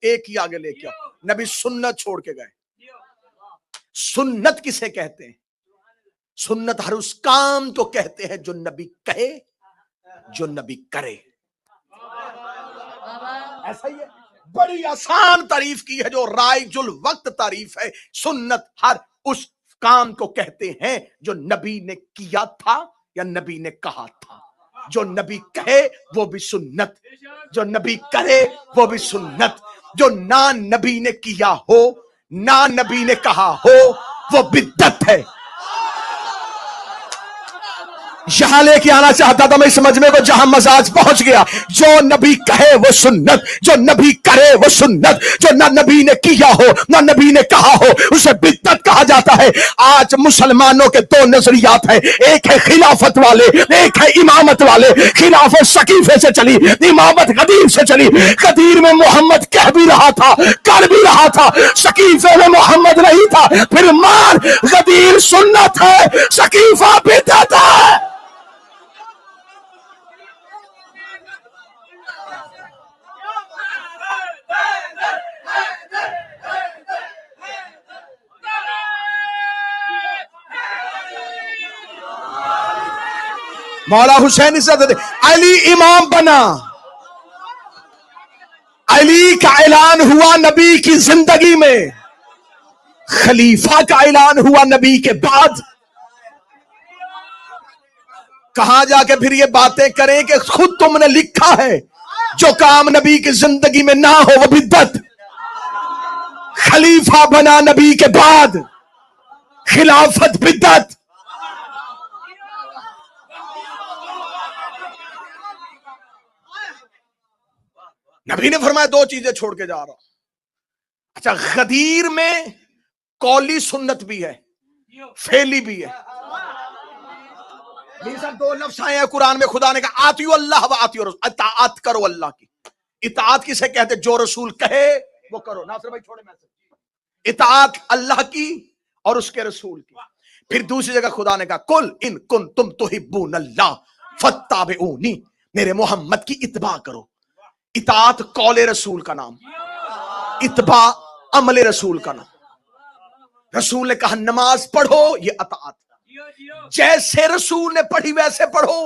ایک ہی آگے لے کے آؤ. نبی سنت چھوڑ کے گئے. سنت کسے کہتے ہیں؟ سنت ہر اس کام کو کہتے ہیں جو نبی کہے، جو نبی کرے. ایسا ہی ہے. بڑی آسان تعریف کی ہے جو رائج الوقت تعریف ہے. سنت ہر اس کام کو کہتے ہیں جو نبی نے کیا تھا یا نبی نے کہا تھا. جو نبی کہے وہ بھی سنت، جو نبی کرے وہ بھی سنت. جو نہ نبی نے کیا ہو نہ نبی نے کہا ہو وہ بدعت ہے. یہاں لے کے آنا چاہتا تھا میں اس مجمع کو جہاں مزاج پہنچ گیا. جو نبی کہے وہ سنت، جو نبی کرے وہ سنت. جو نہ نبی نے کیا ہو نہ نبی نے کہا ہو اسے بدعت کہا جاتا ہے. آج مسلمانوں کے دو نظریات ہیں، ایک ہے خلافت والے، ایک ہے امامت والے. خلافت سقیفے سے چلی، امامت غدیر سے چلی. غدیر میں محمد کہہ بھی رہا تھا، کر بھی رہا تھا. سقیفے میں محمد نہیں تھا. پھر مان، غدیر سنت ہے، سقیفہ بدعت ہے. مولا حسین عزت علی امام بنا. علی کا اعلان ہوا نبی کی زندگی میں، خلیفہ کا اعلان ہوا نبی کے بعد. کہاں جا کے پھر یہ باتیں کریں کہ خود تم نے لکھا ہے جو کام نبی کی زندگی میں نہ ہو وہ بدعت. خلیفہ بنا نبی کے بعد، خلافت بدعت. نبی نے فرمایا دو چیزیں چھوڑ کے جا رہا ہوں. اچھا، غدیر میں قولی سنت بھی ہے، فعلی بھی ہے. یہ سب دو لفظ آئے ہیں قرآن میں. خدا نے کہا آتیو اللہ و آتیو رسول، اطاعت کرو اللہ کی. اطاعت کسے کہتے؟ جو رسول کہے وہ کرو. ناصر بھائی چھوڑے میسج. اطاعت اللہ کی اور اس کے رسول کی. پھر دوسری جگہ خدا نے کہا کل ان کنتم تحبون اللہ فاتبعونی، میرے محمد کی اتباع کرو. اطاعت قول رسول کا نام، اتباع عمل رسول کا نام. رسول نے کہا نماز پڑھو، یہ اطاعت. جیسے رسول نے پڑھی ویسے پڑھو،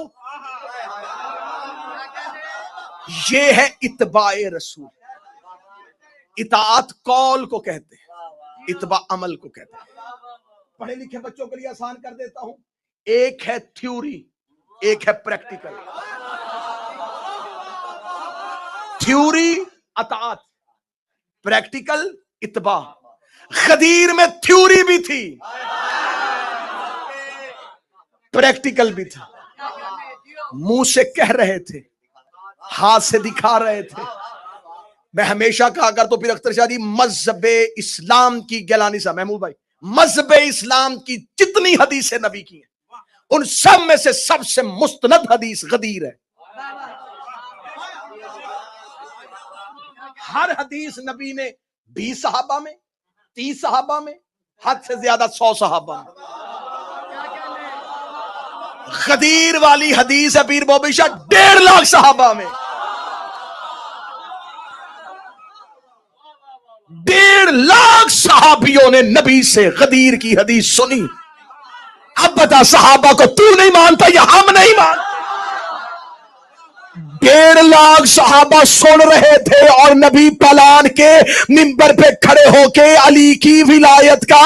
یہ ہے اتباع رسول. اطاعت قول کو کہتے ہیں، اتباع عمل کو کہتے ہیں. پڑھے لکھے بچوں کے لیے آسان کر دیتا ہوں. ایک ہے تھیوری، ایک ہے پریکٹیکل. تھیوری اطاعت، پریکٹیکل اتباع. غدیر میں تھیوری بھی تھی، پریکٹیکل بھی تھا. منہ سے کہہ رہے تھے، ہاتھ سے دکھا رہے تھے. میں ہمیشہ کہا کر تو پھر اختر شاہ جی مذہب اسلام کی گیلانی صاحب محمود بھائی، مذہب اسلام کی جتنی حدیثیں نبی کی ہیں ان سب میں سے سب سے مستند حدیث غدیر ہے. ہر حدیث نبی نے 20 صحابہ میں، 30 صحابہ میں، حد سے زیادہ 100 صحابہ میں. غدیر والی حدیث ہے پیر بوبی شاہ 1.5 لاکھ صحابہ میں. 1.5 لاکھ صحابیوں نے نبی سے غدیر کی حدیث سنی. اب بتا صحابہ کو تو نہیں مانتا یا ہم نہیں مانتے؟ 1.5 لاکھ صحابہ سن رہے تھے اور نبی پلان کے منبر پہ کھڑے ہو کے علی کی ولایت کا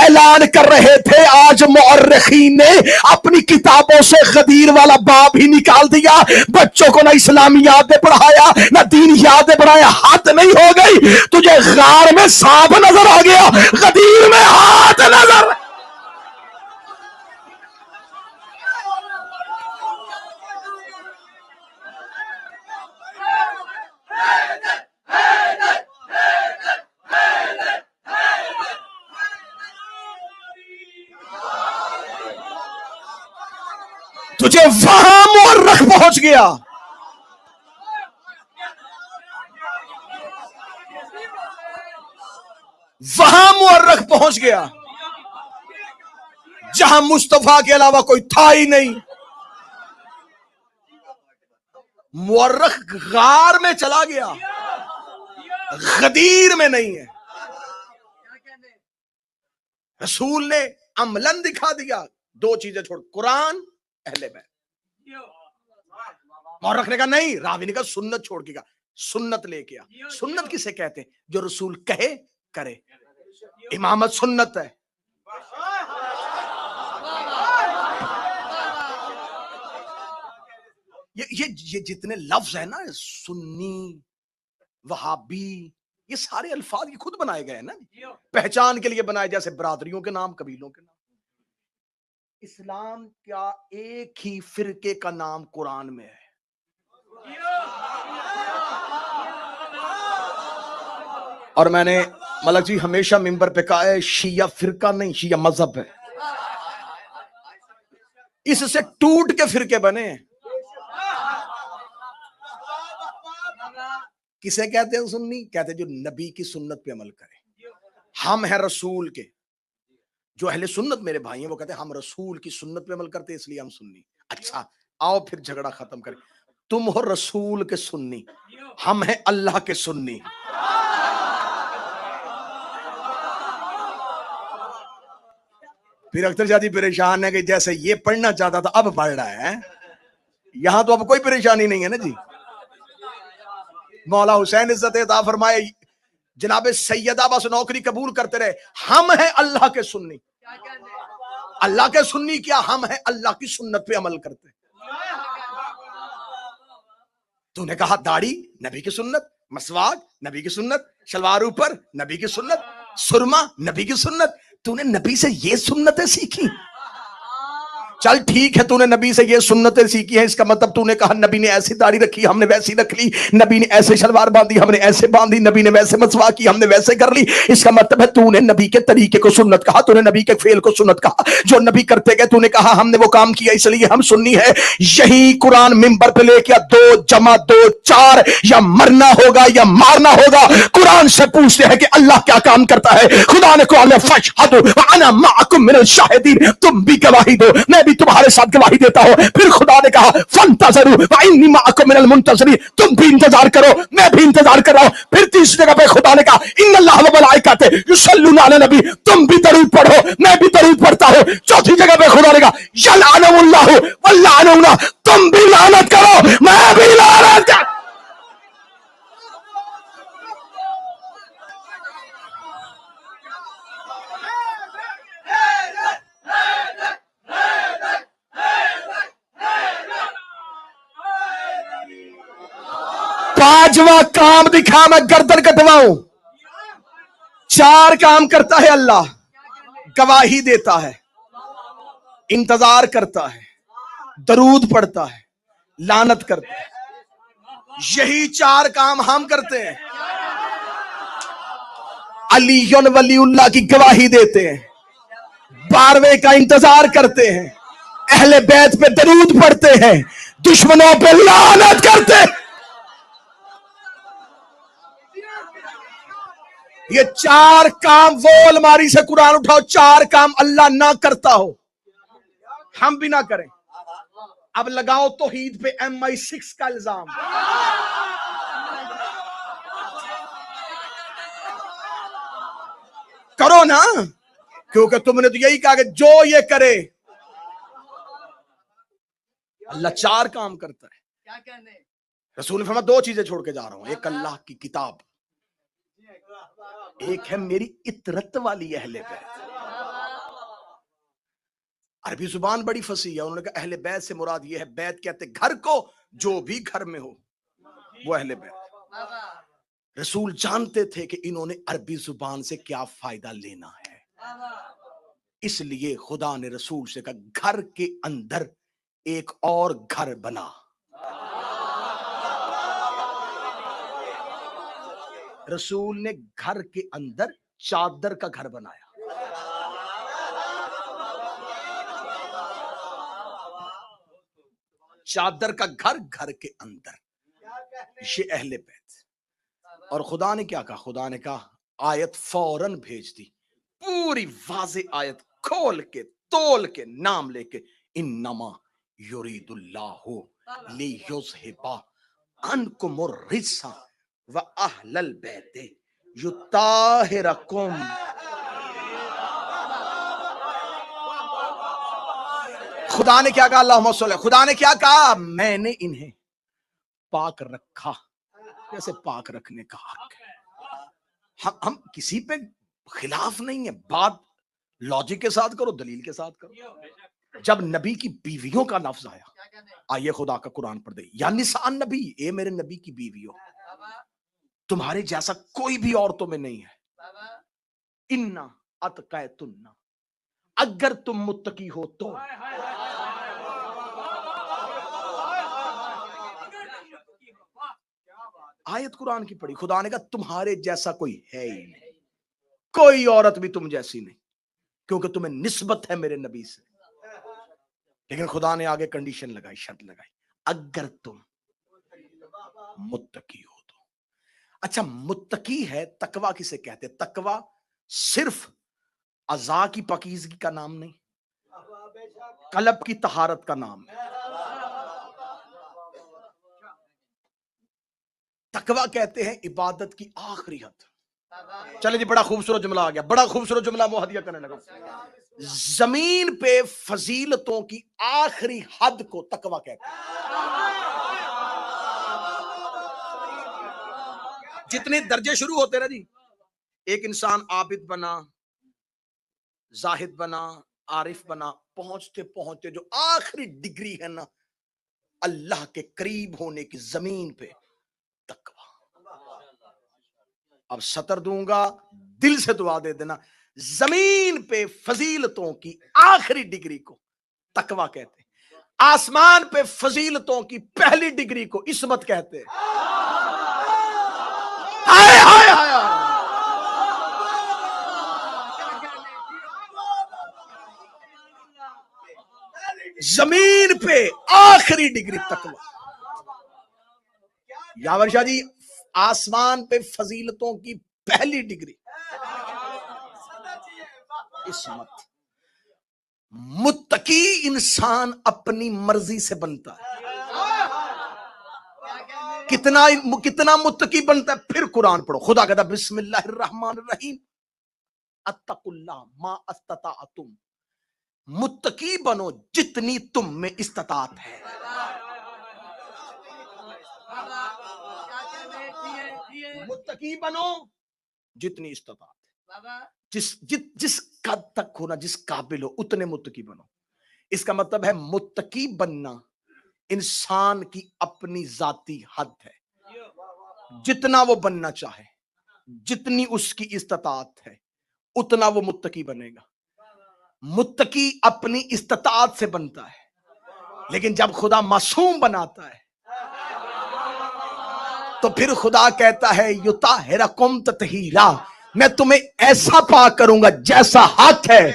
اعلان کر رہے تھے. آج مورخین نے اپنی کتابوں سے غدیر والا باب ہی نکال دیا. بچوں کو نہ اسلامیات پڑھایا نہ دین یاد پڑھایا. ہاتھ نہیں ہو گئی تجھے غار میں سانپ نظر آ گیا، غدیر میں ہاتھ نظر. تجھے وہاں مورخ پہنچ گیا. وہاں مورخ پہنچ گیا جہاں مصطفیٰ کے علاوہ کوئی تھا ہی نہیں. مورخ غار میں چلا گیا. غدیر میں نہیں ہے. رسول نے عملاً دکھا دیا. دو چیزیں چھوڑ, قرآن, اہل بیت. اور رکھنے کا نہیں, راوی نے کہا سنت چھوڑ کے, کہا سنت لے کے آ. سنت کسے کہتے ہیں؟ جو رسول کہے کرے. امامت سنت ہے. یہ جتنے لفظ ہیں نا, سنی, وہابی, یہ سارے الفاظ یہ خود بنائے گئے ہیں نا, پہچان کے لیے بنائے, جیسے برادریوں کے نام, قبیلوں کے نام. اسلام کیا ایک ہی فرقے کا نام قرآن میں ہے. اور میں نے ملک جی ہمیشہ ممبر پہ کہا ہے, شیعہ فرقہ نہیں, شیعہ مذہب ہے. اس سے ٹوٹ کے فرقے بنے ہیں. کسے کہتے ہیں سنی؟ کہتے ہیں جو نبی کی سنت پہ عمل کرے. ہم ہیں رسول کے. جو اہل سنت میرے بھائی ہیں وہ کہتے ہیں ہم رسول کی سنت پہ عمل کرتے اس لیے ہم سنی. اچھا آؤ پھر جھگڑا ختم کریں. تم ہو رسول کے سنی, ہم ہیں اللہ کے سنی. پھر اختر شادی پریشان ہے کہ جیسے یہ پڑھنا چاہتا تھا اب پڑھ رہا ہے. یہاں تو اب کوئی پریشانی نہیں ہے نا جی. مولا حسین عزت عطا فرمائے, جناب سیدہ بس نوکری قبول کرتے رہے. ہم ہیں اللہ کے سنی. اللہ کے سنی کیا, ہم ہیں اللہ کی سنت پہ عمل کرتے. تو نے کہا داڑھی نبی کی سنت, مسواک نبی کی سنت, شلوار اوپر نبی کی سنت, سرما نبی کی سنت. تو نے نبی سے یہ سنتیں سیکھی. چل ٹھیک ہے, تو نے نبی سے یہ سنتیں سیکھی ہیں, اس کا مطلب تو نے کہا نبی نے ایسی داڑھی رکھی ہم نے ویسی رکھ لی, نبی نے ایسے شلوار باندھی ہم نے ایسے باندھی, نبی نے ویسے مسواک کی ہم نے ویسے کر لی. اس کا مطلب ہے تو نے نبی کے طریقے کو سنت کہا, تو نے نبی کے فعل کو سنت کہا. جو نبی کرتے گئے تو نے کہا ہم نے وہ کام کیا اس لیے ہم سنی ہے. یہی قرآن ممبر پہ لے کے 2 جمع 2 4, یا مرنا ہوگا یا مارنا ہوگا. قرآن سے پوچھتے ہیں کہ اللہ کیا کام کرتا ہے. خدا نے قرآن میں فاشهدوا وانا معكم من الشاهدين, تم بھی گواہی دو میں بھی تمہارے ساتھ گواہی دیتا ہوں. پھر خدا نے کہا فانتظروا وانی معکم من المنتظرین, تم بھی انتظار کرو میں بھی انتظار کر رہا ہوں. پھر تیسری جگہ پہ خدا نے کہا ان اللہ وملائکتہ یصلون علی النبی, تم بھی درود پڑھو میں بھی درود پڑھتا ہوں. چوتھی جگہ پہ خدا نے کہا یلعنہ اللہ واللعنون, تم بھی لعنت کرو میں بھی لعنت کروں. پانچواں کام دکھا میں گردن کٹواؤں. 4 کام کرتا ہے اللہ, گواہی دیتا ہے, انتظار کرتا ہے, درود پڑھتا ہے, لعنت کرتا ہے. یہی 4 کام ہم کرتے ہیں. علی ولی اللہ کی گواہی دیتے ہیں, 12ویں کا انتظار کرتے ہیں, اہل بیت پہ درود پڑھتے ہیں, دشمنوں پہ لعنت کرتے ہیں. یہ 4 کام, وہ الماری سے قرآن اٹھاؤ, 4 کام اللہ نہ کرتا ہو ہم بھی نہ کریں. اب لگاؤ توحید پہ MI6 کا الزام. کرو نا, کیونکہ تم نے تو یہی کہا کہ جو یہ کرے. اللہ 4 کام کرتا ہے. رسول نے فرمایا 2 چیزیں چھوڑ کے جا رہا ہوں, ایک اللہ کی کتاب, ایک ہے میری اطرت والی اہل بیت. عربی زبان بڑی فصیح ہے. انہوں نے کہا اہل بیت سے مراد یہ ہے, بیت کہتے گھر کو, جو بھی گھر میں ہو وہ اہل بیت. رسول جانتے تھے کہ انہوں نے عربی زبان سے کیا فائدہ لینا ہے, اس لیے خدا نے رسول سے کہا گھر کے اندر ایک اور گھر بنا. رسول نے گھر کے اندر چادر کا گھر بنایا. چادر کا گھر گھر کے اندر, یہ اہل بیت. اور خدا نے کیا کہا, خدا نے کہا آیت فوراً بھیج دی, پوری واضح آیت کھول کے تول کے نام لے کے, انما یرید اللہ لیذھب عنکم الرجس وَأَهْلَ الْبَيْتِ يُطَهِّرُکُم. خدا نے کیا کہا؟ اللہم صلی. خدا نے کیا کہا؟ میں نے انہیں پاک رکھا. جیسے پاک رکھنے کا حق ہے. ہم کسی پہ خلاف نہیں ہے، بات لاجک کے ساتھ کرو، دلیل کے ساتھ کرو. جب نبی کی بیویوں کا لفظ آیا، آئیے خدا کا قرآن پڑھ دے. یا نساء نبی، اے میرے نبی کی بیویوں، تمہارے جیسا کوئی بھی عورتوں میں نہیں ہے. انا اتقیتن، اگر تم متقی ہو تو. آیت قرآن کی پڑھی، خدا نے کہا تمہارے جیسا کوئی ہے ہی نہیں، کوئی عورت بھی تم جیسی نہیں، کیونکہ تمہیں نسبت ہے میرے نبی سے. لیکن خدا نے آگے کنڈیشن لگائی، شرط لگائی، اگر تم متقی ہو تو. اچھا، متقی ہے، تقوی کسے کہتے؟ تقوی صرف اعضاء کی پاکیزگی کا نام نہیں، قلب کی طہارت کا نام ہے. تقوی کہتے ہیں عبادت کی آخری حد. چلے جی، بڑا خوبصورت جملہ آ گیا، بڑا خوبصورت جملہ مہدیہ کرنے لگا. زمین پہ فضیلتوں کی آخری حد کو تقوی کہتے ہیں. جتنے درجے شروع ہوتے نا جی، ایک انسان عابد بنا، زاہد بنا، عارف بنا، پہنچتے پہنچتے جو آخری ڈگری ہے نا اللہ کے قریب ہونے کی، زمین پہ تقوی. اب سطر دوں گا، دل سے دعا دے دینا. زمین پہ فضیلتوں کی آخری ڈگری کو تقوی کہتے ہیں. آسمان پہ فضیلتوں کی پہلی ڈگری کو عصمت کہتے ہیں. ہائے ہائے ہائے. زمین پہ آخری ڈگری تقوی. یاور شاہ جی، آسمان پہ فضیلتوں کی پہلی ڈگری عصمت. متقی انسان اپنی مرضی سے بنتا ہے. کتنا متقی بنتا ہے؟ پھر قرآن پڑھو. خدا کہتا بسم اللہ الرحمن الرحیم، اتقوا اللہ ما استطعتم. متقی بنو جتنی تم میں استطاعت ہے. متقی بنو جتنی استطاعت ہے. جس قد تک ہونا، جس قابل ہو اتنے متقی بنو. اس کا مطلب ہے متقی بننا انسان کی اپنی ذاتی حد ہے. جتنا وہ بننا چاہے، جتنی اس کی استطاعت ہے، اتنا وہ متقی بنے گا. متقی اپنی استطاعت سے بنتا ہے، لیکن جب خدا معصوم بناتا ہے تو پھر خدا کہتا ہے یطہرکم تطہیرا، میں تمہیں ایسا پاک کروں گا جیسا حق ہے.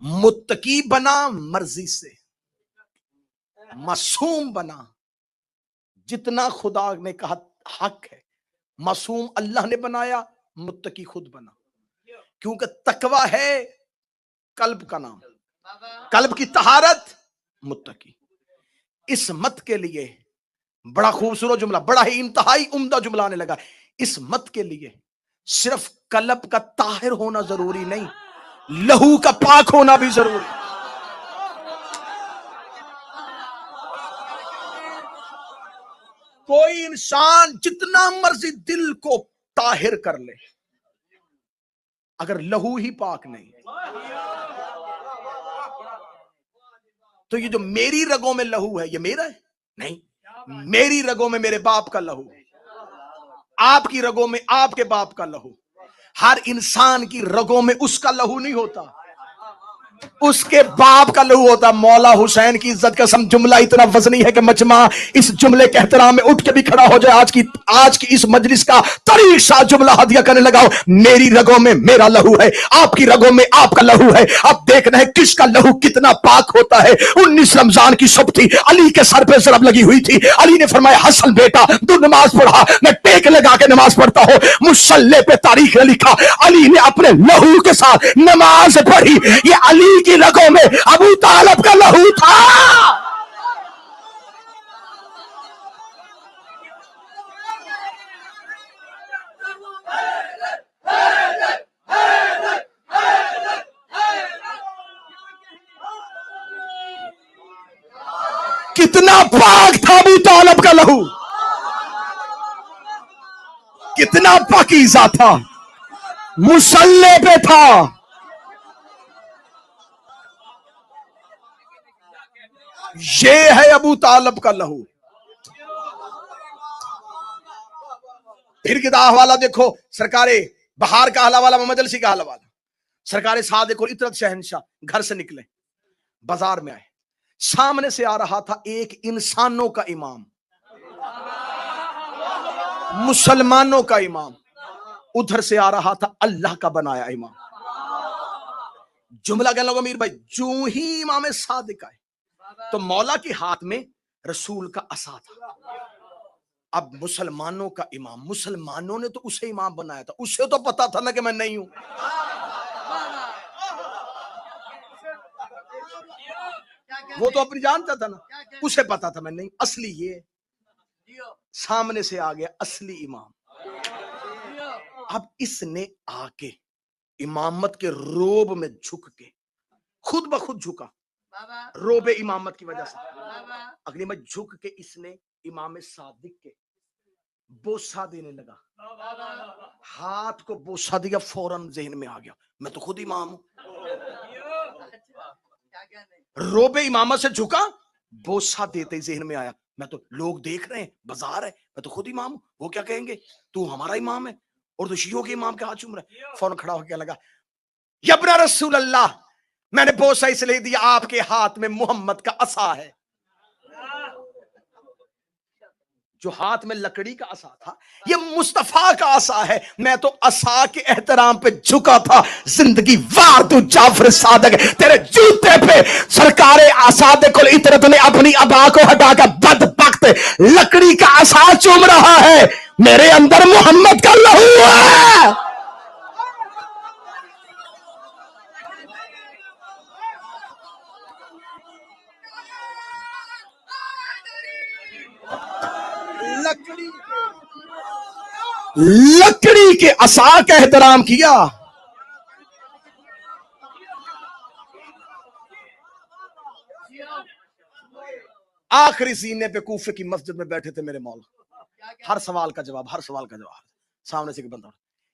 متقی بنا مرضی سے، معصوم بنا جتنا خدا نے کہا حق ہے. معصوم اللہ نے بنایا، متقی خود بنا. کیونکہ تقوی ہے قلب کا نام، قلب کی طہارت متقی. اس مت کے لیے بڑا خوبصورت جملہ، بڑا ہی انتہائی عمدہ جملہ آنے لگا. اس مت کے لیے صرف قلب کا طاہر ہونا ضروری نہیں، لہو کا پاک ہونا بھی ضروری. کوئی انسان جتنا مرضی دل کو طاہر کر لے، اگر لہو ہی پاک نہیں تو یہ جو میری رگوں میں لہو ہے یہ میرا ہے نہیں. میری رگوں میں میرے باپ کا لہو، آپ کی رگوں میں آپ کے باپ کا لہو. ہر انسان کی رگوں میں اس کا لہو نہیں ہوتا، اس کے باپ کا لہو ہوتا. مولا حسین کی عزت کا سم جملہ اتنا وزنی ہے کہ مجمع اس جملے کے احترام میں اٹھ کے بھی کھڑا ہو جائے. آج کی اس مجلس کا طریق سا جملہ ہدیہ کرنے لگا. میری رگوں میں میرا لہو ہے، آپ کی رگوں میں آپ کا لہو ہے. اب دیکھنا ہے کس کا لہو کتنا پاک ہوتا ہے. 19 رمضان کی صبح تھی، علی کے سر پہ ضرب لگی ہوئی تھی. علی نے فرمایا حسن بیٹا تو نماز پڑھا. میں ٹیک لگا کے نماز پڑھتا ہوں. مصلی پہ تاریخ نے لکھا علی نے اپنے لہو کے ساتھ نماز پڑھی. یہ علی کی رگوں میں ابو طالب کا لہو تھا. پاک تھا ابو طالب کا لہو، کتنا پاکیزہ تھا، مصلی پہ تھا. یہ ہے ابو طالب کا لہو. پھر کتاب والا دیکھو، سرکار بہار کا حالہ والا، محمد علی کا حالہ والا، سرکار صادق العطرت شہنشاہ گھر سے نکلے، بازار میں آئے، سامنے سے آ رہا تھا ایک انسانوں کا امام، مسلمانوں کا امام، ادھر سے آ رہا تھا اللہ کا بنایا امام. جملہ کہنے لگا میر بھائی، جو ہی امام صادق آئے تو مولا کے ہاتھ میں رسول کا عصا تھا. اب مسلمانوں کا امام، مسلمانوں نے تو اسے امام بنایا تھا، اسے تو پتا تھا نا کہ میں نہیں ہوں. وہ تو اپنی جانتا تھا نا، اسے پتا تھا میں نہیں. اصلی یہ سامنے سے آ گیا اصلی امام. اب اس نے آ کے امامت کے روب میں جھک کے خود بخود جھکا، روب امامت کی وجہ سے اگلی میں جھک کے اس نے امام صادق کے بوسہ دینے لگا. ہاتھ کو بوسہ دیا، فوراً ذہن میں آ گیا میں تو خود امام ہوں. روب امامت سے جھکا، بوسہ دیتے ہی ذہن میں آیا میں تو، لوگ دیکھ رہے ہیں، بازار ہے، میں تو خود امام ہوں، وہ کیا کہیں گے تو ہمارا امام ہے اور تو شیعوں کے امام کے ہاتھ چوم رہا ہے. فوراً کھڑا ہو کے لگا یا ابن رسول اللہ، میں نے بوسہ اس لیے دیا آپ کے ہاتھ میں محمد کا عصا ہے. جو ہاتھ میں لکڑی کا عصا تھا یہ مصطفیٰ کا عصا ہے. میں تو عصا کے احترام پہ جھکا تھا. زندگی وار تو جعفر صادق، تیرے جوتے پہ سرکار صادق العطرت نے اپنی ابا کو ہٹا کر بدبخت لکڑی کا عصا چوم رہا ہے. میرے اندر محمد کا لہو ہے. لکڑی کے عصا کا احترام کیا. آخری سینے پہ کوفے کی مسجد میں بیٹھے تھے میرے مولا، ہر سوال کا جواب، ہر سوال کا جواب. سامنے سے ایک بندہ،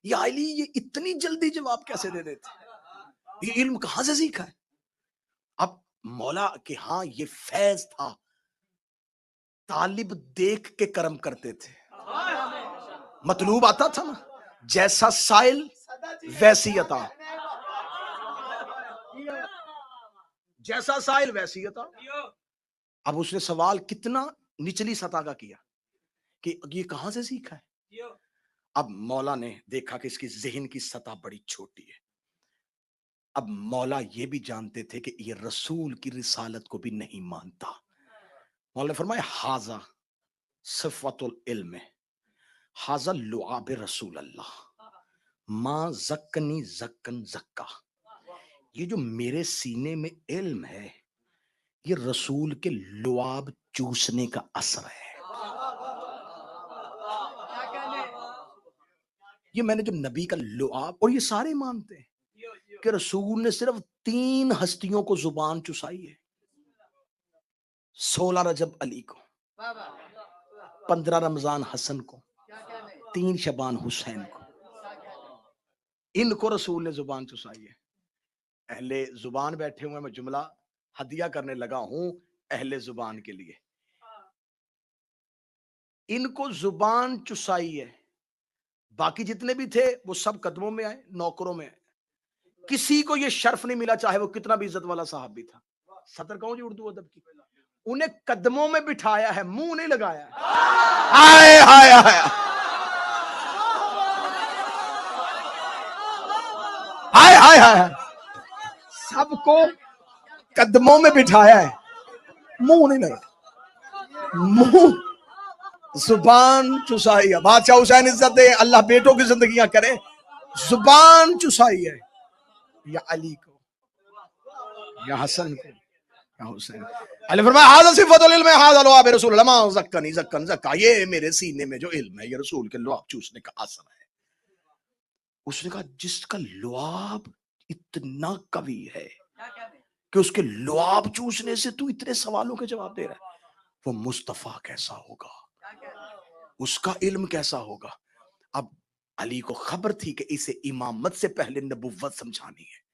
یا علی یہ اتنی جلدی جواب کیسے دے دیتے، یہ علم کہاں سے سیکھا ہے. اب مولا کہ ہاں یہ فیض تھا، طالب دیکھ کے کرم کرتے تھے. مطلوب آتا تھا نا، جیسا سائل ویسی عطا، جیسا سائل ویسی عطا. اب اس نے سوال کتنا نچلی سطح کا کیا کہ یہ کہاں سے سیکھا ہے. اب مولا نے دیکھا کہ اس کی ذہن کی سطح بڑی چھوٹی ہے. اب مولا یہ بھی جانتے تھے کہ یہ رسول کی رسالت کو بھی نہیں مانتا. مولا نے فرمایا حاذا صفت العلم، حاذا لعاب رسول اللہ، ما زکنی زکن زکا. یہ جو میرے سینے میں علم ہے یہ رسول کے لعاب چوسنے کا اثر ہے. یہ میں نے جو نبی کا لعاب، اور یہ سارے مانتے ہیں کہ رسول نے صرف 3 ہستیوں کو زبان چسائی ہے. 16 رجب علی کو، 15 رمضان حسن کو، 3 شعبان حسین کو، ان کو رسول نے زبان چسائی ہے. اہل زبان بیٹھے ہوئے، میں جملہ ہدیہ کرنے لگا ہوں اہل زبان کے لیے. ان کو زبان چسائی ہے. باقی جتنے بھی تھے وہ سب قدموں میں آئے، نوکروں میں آئے. کسی کو یہ شرف نہیں ملا چاہے وہ کتنا بھی عزت والا صاحب بھی تھا. صدر کہوں جی اردو ادب کی، انہیں قدموں میں بٹھایا ہے، منہ نہیں لگایا ہے. ہائے ہائے ہائے ہائے ہائے ہائے، سب کو قدموں میں بٹھایا ہے، منہ نہیں لگا. منہ زبان چسائی ہے. بادشاہ حسین عزت دے، اللہ بیٹوں کی زندگیاں کرے. زبان چسائی ہے، یا علی کو، یا حسن کو، یا حسین. علی فرمایا ھذا صفۃ العلم ھذا لعاب رسول اللہ ما زکنی زکن زکا. یہ میرے سینے میں جو علم ہے یہ رسول کے لعاب چوسنے کا اثر ہے. اس نے کہا جس کا لعاب اتنا قوی ہے کہ اس کے لعاب چوسنے سے تو اتنے سوالوں کے جواب دے رہا ہے. وہ مصطفیٰ کیسا ہوگا، اس کا علم کیسا ہوگا۔ اب علی کو خبر تھی کہ اسے امامت سے پہلے نبوت سمجھانی ہے۔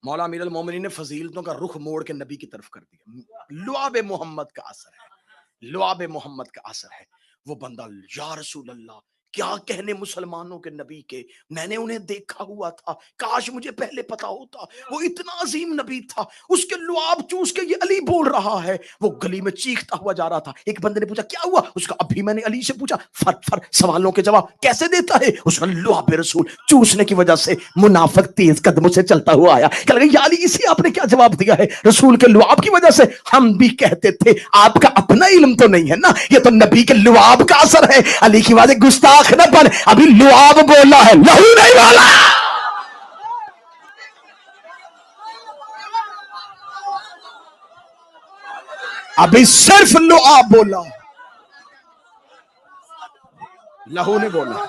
مولا امیر المومنین نے فضیلتوں کا رخ موڑ کے نبی کی طرف کر دیا۔ لعاب محمد کا اثر ہے، لعاب محمد کا اثر ہے۔ وہ بندہ یا رسول اللہ کیا کہنے مسلمانوں کے نبی کے، میں نے انہیں دیکھا ہوا تھا، کاش مجھے پہلے پتا ہوتا، وہ اتنا عظیم نبی تھا، اس کے لعاب چوس کے یہ علی بول رہا ہے۔ وہ گلی میں چیختا ہوا جا رہا تھا، ایک بندے نے پوچھا کیا ہوا، اس کا ابھی میں نے علی سے پوچھا، فر فر سوالوں کے جواب کیسے دیتا ہے، اس کا لعاب رسول چوسنے کی وجہ سے منافق تیز قدموں سے چلتا ہوا آیا، کہ لگا یا علی اسی آپ نے کیا جواب دیا ہے، رسول کے لعاب کی وجہ سے ہم بھی کہتے تھے آپ کا اپنا علم تو نہیں ہے نا، یہ تو نبی کے لعاب کا اثر ہے۔ علی کی بات گستاخ نہ بن، ابھی لعاب بولا ہے، لہو نہیں بولا۔ ابھی صرف لعاب بولا، لہو نے بولا۔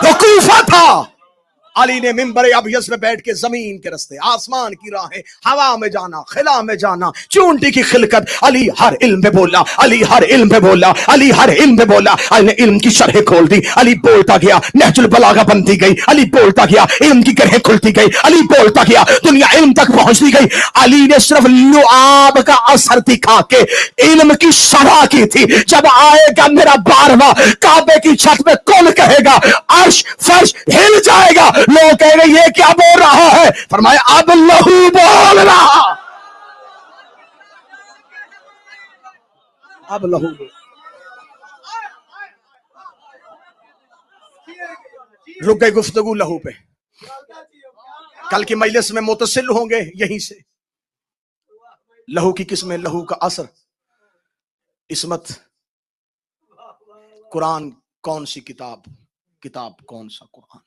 وہ کوفہ تھا، علی نے منبر ابیض میں بیٹھ کے زمین کے رستے، آسمان کی راہیں، ہوا میں جانا، خلا میں جانا، چونٹی کی خلقت، علی ہر علم پہ بولا، علی ہر علم پہ بولا، علی ہر علم پہ بولا۔ علی نے علم کی شرحیں کھول دی، علی بولتا گیا، نہج البلاغہ بنتی گئی، علی بولتا گیا، علم کی گرہیں کھلتی گئی، علی بولتا گیا، دنیا علم تک پہنچتی گئی۔ علی نے صرف لعاب کا اثر دکھا کے علم کی شرح کی تھی۔ جب آئے گا میرا 12واں، کعبے کی چھت میں کون کہے گا، عرش فرش ہل جائے گا، لوگ کہہ رہے یہ کیا بول رہا ہے، فرمایا اب لہو بول رہا، اب لہو بول۔ رک گئی گفتگو لہو پہ، کل کی مجلس میں متصل ہوں گے یہیں سے۔ لہو کی قسمیں، لہو کا اثر، عصمت، قرآن کون سی کتاب، کتاب کون سا قرآن،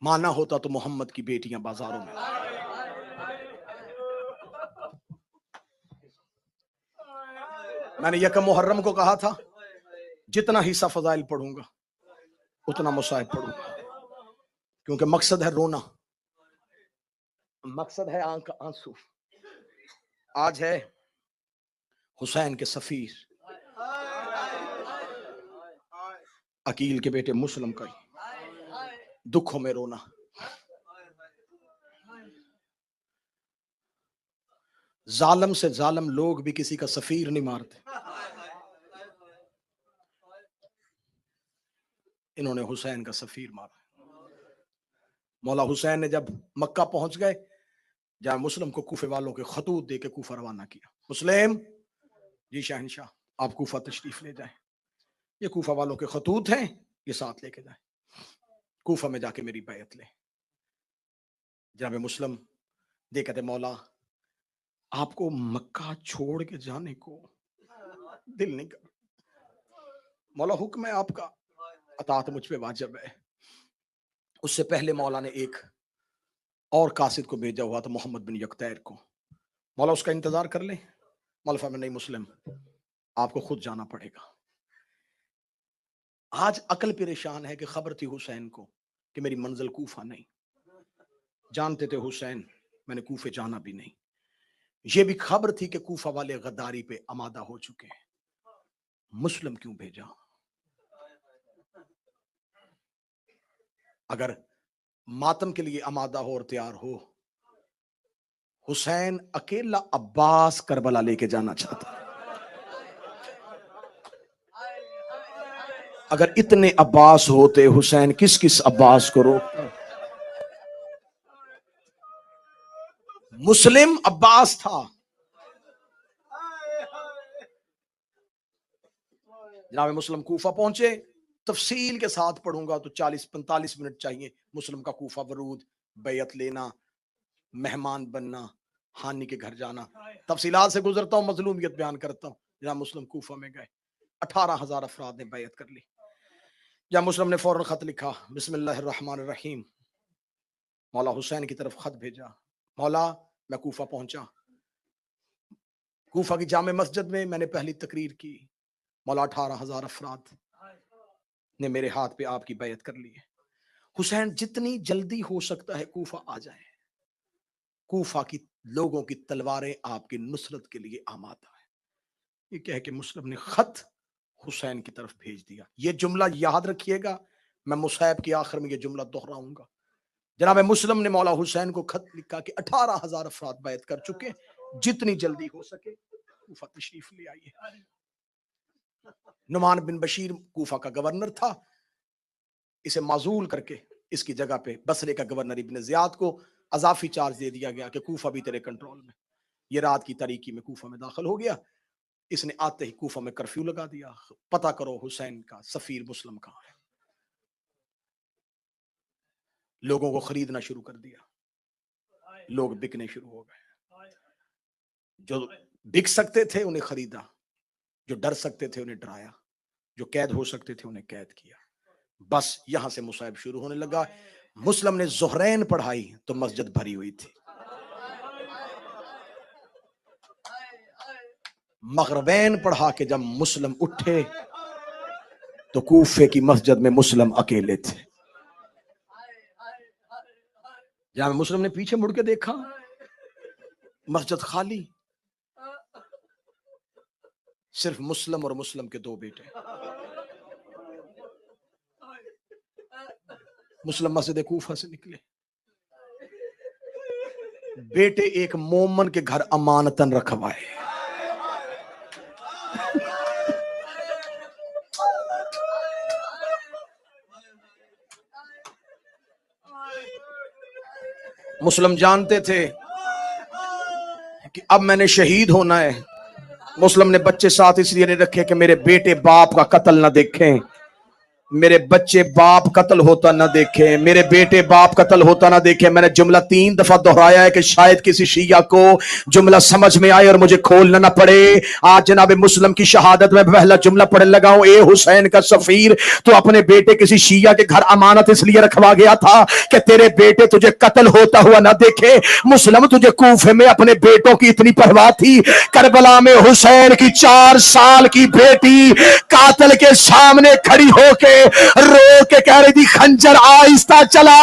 مانا ہوتا تو محمد کی بیٹیاں بازاروں میں۔ میں نے یکم محرم کو کہا تھا جتنا حصہ فضائل پڑھوں گا اتنا مصائب پڑھوں گا، کیونکہ مقصد ہے رونا، مقصد ہے آنسو۔ آج ہے حسین کے سفیر عقیل کے بیٹے مسلم کا دکھوں میں رونا۔ ظالم سے ظالم لوگ بھی کسی کا سفیر نہیں مارتے، انہوں نے حسین کا سفیر مارا۔ مولا حسین نے جب مکہ پہنچ گئے، جہاں مسلم کو کوفے والوں کے خطوط دے کے کوفہ روانہ کیا، مسلم جی شہنشاہ آپ کوفہ تشریف لے جائیں، یہ کوفہ والوں کے خطوط ہیں، یہ ساتھ لے کے جائیں، کوفہ میں جا کے میری بیعت لیں۔ جناب مسلم دے کہتے مولا آپ کو مکہ چھوڑ کے جانے کو دل نہیں کر، مولا حکم ہے آپ کا، اطاعت مجھ پہ واجب ہے۔ اس سے پہلے مولا نے ایک اور قاصد کو بھیجا ہوا تھا، محمد بن یکتیر کو، مولا اس کا انتظار کر لیں، مولا فرمایا نہیں مسلم آپ کو خود جانا پڑے گا۔ آج عقل پریشان ہے کہ خبر تھی حسین کو کہ میری منزل کوفہ نہیں، جانتے تھے حسین میں نے کوفے جانا بھی نہیں، یہ بھی خبر تھی کہ کوفہ والے غداری پہ آمادہ ہو چکے ہیں، مسلم کیوں بھیجا؟ اگر ماتم کے لیے آمادہ ہو اور تیار ہو، حسین اکیلا عباس کربلا لے کے جانا چاہتا، اگر اتنے عباس ہوتے حسین کس کس عباس کو روکتا؟ مسلم عباس تھا۔ جناب مسلم کوفہ پہنچے، تفصیل کے ساتھ پڑھوں گا تو 40-45 منٹ چاہیے۔ مسلم کا کوفہ ورود، بیعت لینا، مہمان بننا، حانی کے گھر جانا، تفصیلات سے گزرتا ہوں، مظلومیت بیان کرتا ہوں۔ جناب مسلم کوفہ میں گئے، 18,000 افراد نے بیعت کر لی۔ جناب مسلم نے فوراً خط لکھا، بسم اللہ الرحمن الرحیم، مولا حسین کی طرف خط بھیجا، مولا میں کوفہ پہنچا، کوفہ کی جامع مسجد میں میں نے پہلی تقریر کی، مولا 18,000 افراد نے میرے ہاتھ پہ آپ کی بیعت کر لی ہے۔ حسین جتنی جلدی ہو سکتا ہے کوفہ آ جائیں، کوفہ کی لوگوں کی تلواریں آپ کی نصرت کے لیے آمادہ ہیں۔ یہ کہہ کہ مسلم نے خط حسین کی طرف بھیج دیا۔ یہ جملہ یاد رکھیے گا، میں مصحف کی آخر میں یہ جملہ دہراؤں گا۔ جناب مسلم نے مولا حسین کو خط لکھا کہ 18,000 افراد بیعت کر چکے، جتنی جلدی ہو سکے کوفہ تشریف لے آئیے۔ نعمان بن بشیر کوفہ کا گورنر تھا، اسے معزول کر کے اس کی جگہ پہ بصرے کا گورنر ابن زیاد کو اضافی چارج دے دیا گیا کہ کوفہ بھی تیرے کنٹرول میں۔ یہ رات کی تاریکی میں کوفہ میں داخل ہو گیا، اس نے آتے ہی کوفہ میں کرفیو لگا دیا، پتہ کرو حسین کا سفیر مسلم کہاں ہے۔ لوگوں کو خریدنا شروع کر دیا، لوگ بکنے شروع ہو گئے۔ جو بک سکتے تھے انہیں خریدا، جو ڈر سکتے تھے انہیں ڈرایا، جو قید ہو سکتے تھے انہیں قید کیا۔ بس یہاں سے مصائب شروع ہونے لگا۔ مسلم نے ظہرین پڑھائی تو مسجد بھری ہوئی تھی، مغربین پڑھا کے جب مسلم اٹھے تو کوفے کی مسجد میں مسلم اکیلے تھے۔ جب مسلم نے پیچھے مڑ کے دیکھا مسجد خالی، صرف مسلم اور مسلم کے دو بیٹے۔ مسلم مسجد کوفہ سے نکلے، بیٹے ایک مومن کے گھر امانتاً رکھوائے۔ مسلم جانتے تھے کہ اب میں نے شہید ہونا ہے۔ مسلم نے بچے ساتھ اس لیے نہیں رکھے کہ میرے بیٹے باپ کا قتل نہ دیکھیں، میرے بچے باپ قتل ہوتا نہ دیکھیں، میرے بیٹے باپ قتل ہوتا نہ دیکھیں۔ میں نے جملہ 3 دفعہ دہرایا ہے کہ شاید کسی شیعہ کو جملہ سمجھ میں آئے اور مجھے کھولنا نہ پڑے۔ آج جناب مسلم کی شہادت میں پہلا جملہ پڑھنے لگا ہوں، اے حسین کا سفیر، تو اپنے بیٹے کسی شیعہ کے گھر امانت اس لیے رکھوا گیا تھا کہ تیرے بیٹے تجھے قتل ہوتا ہوا نہ دیکھے۔ مسلم تجھے کوفے میں اپنے بیٹوں کی اتنی پرواہ تھی، کربلا میں حسین کی 4 سال کی بیٹی قاتل کے سامنے کھڑی ہو کے رو کے کہہ رہی تھی خنجر آہستہ چلا،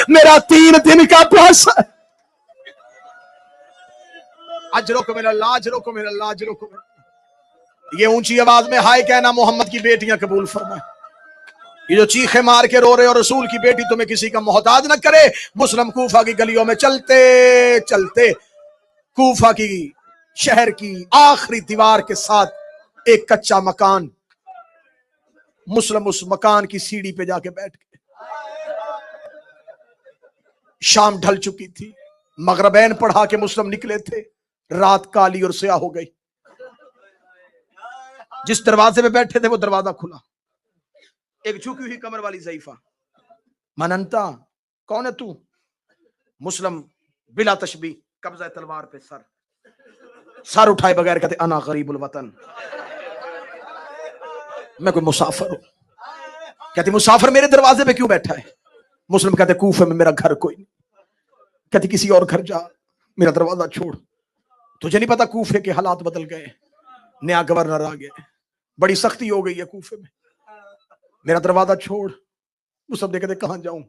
میرا 3 دن کا پاس۔ اجرکم اللہ، اجرکم اللہ، اجرکم اللہ۔ یہ اونچی آواز میں ہائے کہنا محمد کی بیٹیاں قبول فرمائے۔ یہ جو چیخے مار کے رو رہے اور رسول کی بیٹی تمہیں کسی کا محتاج نہ کرے۔ مسلم کوفہ کی گلیوں میں چلتے چلتے کوفہ کی شہر کی آخری دیوار کے ساتھ ایک کچا مکان، مسلم اس مکان کی سیڑھی پہ جا کے بیٹھ گئے۔ شام ڈھل چکی تھی، مغربین پڑھا کے مسلم نکلے تھے، رات کالی اور سیاہ ہو گئی۔ جس دروازے پہ بیٹھے تھے وہ دروازہ کھلا، ایک جھکی ہوئی کمر والی ضعیفہ، مننتا کون ہے تو؟ مسلم بلا تشبیہ قبضہ تلوار پہ سر اٹھائے بغیر کہتے انا غریب الوطن، میں کوئی مسافر ہوں۔ کہتی مسافر میرے دروازے پہ کیوں بیٹھا ہے؟ مسلم کہتے کوفے میں میرا گھر کوئی نہیں۔ کہتی کسی اور گھر جا، میرا دروازہ چھوڑ۔ تجھے نہیں پتا کوفے کے حالات بدل گئے، نیا گورنر آ گیا، بڑی سختی ہو گئی ہے کوفے میں، میرا دروازہ چھوڑ۔ مسلم نے کہتے کہاں جاؤں؟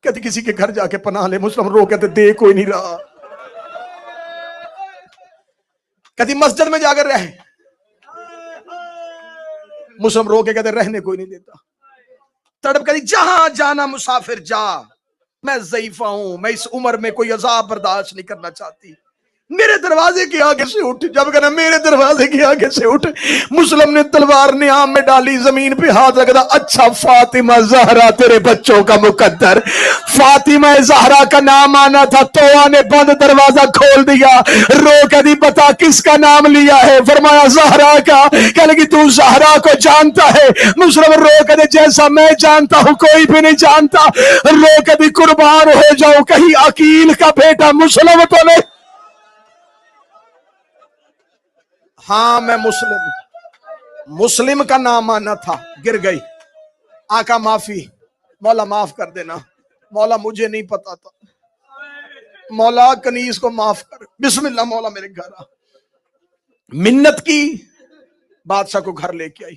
کہتی کسی کے گھر جا کے پناہ لے۔ مسلم رو کہتے دے کوئی نہیں رہا۔ کہتی مسجد میں جا کر رہ۔ مسلم رو کے کہتے رہنے کوئی نہیں دیتا۔ تڑپ کہتی جہاں جانا مسافر جا، میں ضعیفہ ہوں، میں اس عمر میں کوئی عذاب برداشت نہیں کرنا چاہتی، میرے دروازے کے آگے سے اٹھ۔ جب کہنا میرے دروازے کے آگے سے اٹھ، مسلم نے تلوار نیام میں ڈالی، زمین پہ ہاتھ رکھا، اچھا فاطمہ زہرا تیرے بچوں کا مقدر، فاطمہ زہرا کا نام آنا تھا، توآ نے بند دروازہ کھول دیا، رو کے دی بتا کس کا نام لیا ہے؟ فرمایا زہرا کا۔ کہنے لگی تو زہرا کو جانتا ہے؟ مسلم رو کے دی جیسا میں جانتا ہوں کوئی بھی نہیں جانتا۔ رو کے دی قربان ہو جاؤ، کہیں عقیل کا بیٹا مسلم تو نہیں؟ ہاں میں مسلم کا نام آنا تھا، گر گئی۔ آقا معافی، مولا معاف کر دینا، مولا مجھے نہیں پتا تھا، مولا کنیز کو معاف کر، بسم اللہ مولا میرے گھر آ۔ منت کی، بادشاہ کو گھر لے کے آئی۔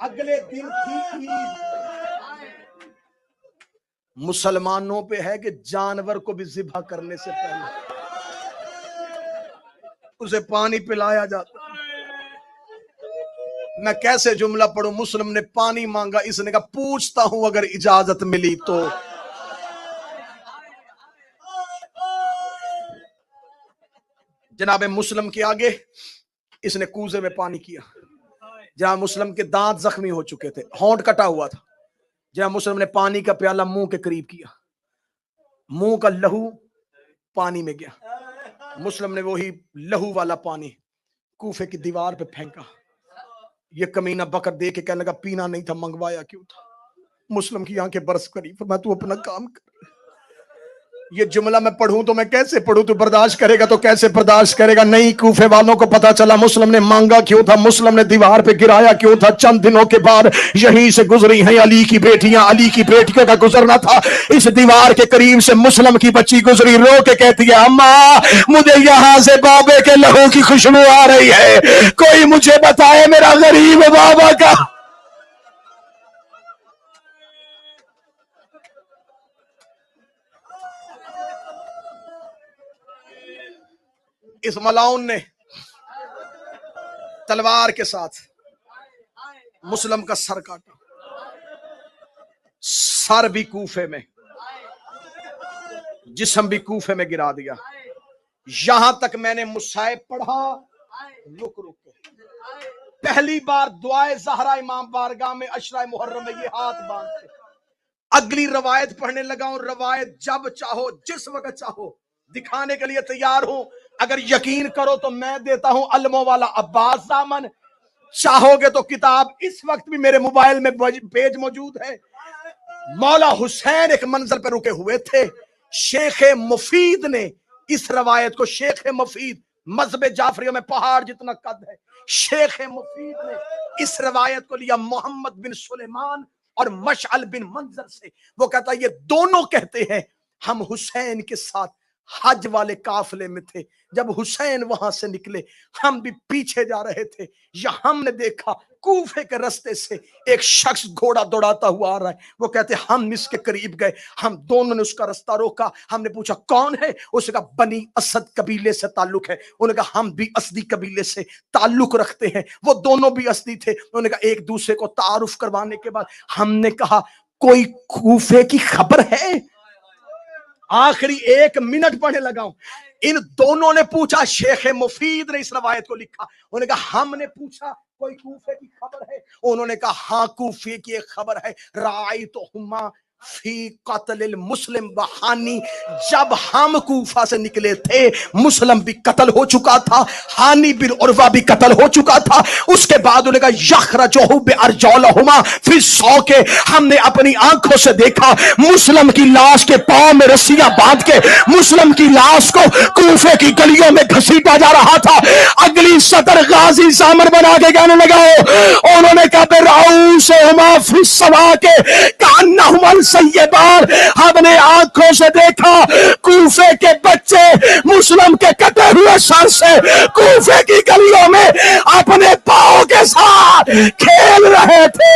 اگلے دن تھی عید۔ مسلمانوں پہ ہے کہ جانور کو بھی ذبح کرنے سے پہلے اسے پانی پلایا جاتا۔ میں کیسے جملہ پڑھوں؟ مسلم نے پانی مانگا، اس نے کہا پوچھتا ہوں اگر اجازت ملی تو۔ جناب مسلم کے آگے اس نے کوزے میں پانی کیا، جہاں مسلم کے دانت زخمی ہو چکے تھے، ہونٹ کٹا ہوا تھا، جہاں مسلم نے پانی کا پیالہ منہ کے قریب کیا، منہ کا لہو پانی میں گیا، مسلم نے وہی لہو والا پانی کوفے کی دیوار پہ پھینکا۔ یہ کمینہ بکر دے کے کہنے لگا پینا نہیں تھا، منگوایا کیوں تھا؟ مسلم کی آنکھیں برس کری، فرمایا تو اپنا کام کر۔ یہ جملہ میں پڑھوں تو میں کیسے پڑھوں؟ تو برداشت کرے گا تو کیسے برداشت کرے گا؟ نہیں، کوفے والوں کو پتا چلا مسلم نے مانگا کیوں تھا، مسلم نے دیوار پہ گرایا کیوں تھا۔ چند دنوں کے بعد یہیں سے گزری ہیں علی کی بیٹیاں، علی کی بیٹیوں کا گزرنا تھا۔ اس دیوار کے قریب سے مسلم کی بچی گزری، رو کے کہتی ہے اماں مجھے یہاں سے بابے کے لہو کی خوشبو آ رہی ہے، کوئی مجھے بتائے میرا غریب بابا کا۔ اس ملاؤن نے تلوار کے ساتھ مسلم کا سر کاٹا، سر بھی کوفے میں، جسم بھی کوفے میں گرا دیا۔ یہاں تک میں نے مصائب پڑھا، رک کے پہلی بار دعائے زہرا امام بارگاہ میں عشرہ محرم میں یہ ہاتھ باندھتے، اگلی روایت پڑھنے لگا ہوں۔ روایت جب چاہو جس وقت چاہو دکھانے کے لیے تیار ہوں، اگر یقین کرو تو میں دیتا ہوں علموں والا عباس دامن، چاہو گے تو کتاب اس وقت بھی میرے موبائل میں پیج موجود ہے۔ مولا حسین ایک منظر پہ رکے ہوئے تھے، شیخ مفید نے اس روایت کو، شیخ مفید مذہب جعفریوں میں پہاڑ جتنا قد ہے، شیخ مفید نے اس روایت کو لیا محمد بن سلیمان اور مشعل بن منظر سے۔ وہ کہتا ہے یہ دونوں کہتے ہیں ہم حسین کے ساتھ حج والے قافلے میں تھے، جب حسین وہاں سے نکلے ہم بھی پیچھے جا رہے تھے، یا ہم نے دیکھا کوفے کے رستے سے ایک شخص گھوڑا دوڑاتا ہوا آ رہا ہے۔ وہ کہتے ہم اس کے قریب گئے، ہم دونوں نے اس کا رستہ روکا، ہم نے پوچھا کون ہے؟ اس نے کہا بنی اسد قبیلے سے تعلق ہے۔ انہوں نے کہا ہم بھی اسدی قبیلے سے تعلق رکھتے ہیں، وہ دونوں بھی اسدی تھے۔ انہوں نے کہا ایک دوسرے کو تعارف کروانے کے بعد ہم نے کہا کوئی کوفے کی خبر ہے؟ آخری 1 منٹ پڑھنے لگا ہوں۔ ان دونوں نے پوچھا، شیخ مفید نے اس روایت کو لکھا، انہوں نے کہا ہم نے پوچھا کوئی کوفے کی خبر ہے؟ انہوں نے کہا ہاں کوفے کی ایک خبر ہے، رأیتہما فی قتل المسلم وحانی، جب ہم کوفہ سے نکلے تھے مسلم بھی قتل ہو چکا تھا، حانی بن عروہ بھی قتل ہو چکا تھا۔ اس کے بعد انہوں نے کہا یخرجہ بارجلہما فی السوق، ہم نے اپنی آنکھوں سے دیکھا مسلم کی لاش کے پاؤں میں رسیاں باندھ کے مسلم کی لاش کو کوفے کی گلیوں میں گھسیٹا جا رہا تھا۔ اگلی صدر غازی سامر بنا کے کہنے لگا، انہوں نے کہا برعوسہما فی السماء کے کانہما سیبان، ہم نے آنکھوں سے دیکھا کوفے کے بچے مسلم کے کٹے ہوئے سر سے کوفے کی گلیوں میں اپنے پاؤں کے ساتھ کھیل رہے تھے۔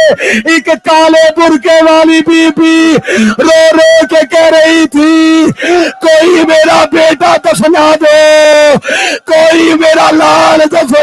ایک کالے برقعے والی بی بی رو رو کے کہہ رہی تھی کوئی میرا بیٹا دفنا دو، کوئی میرا لال دفنا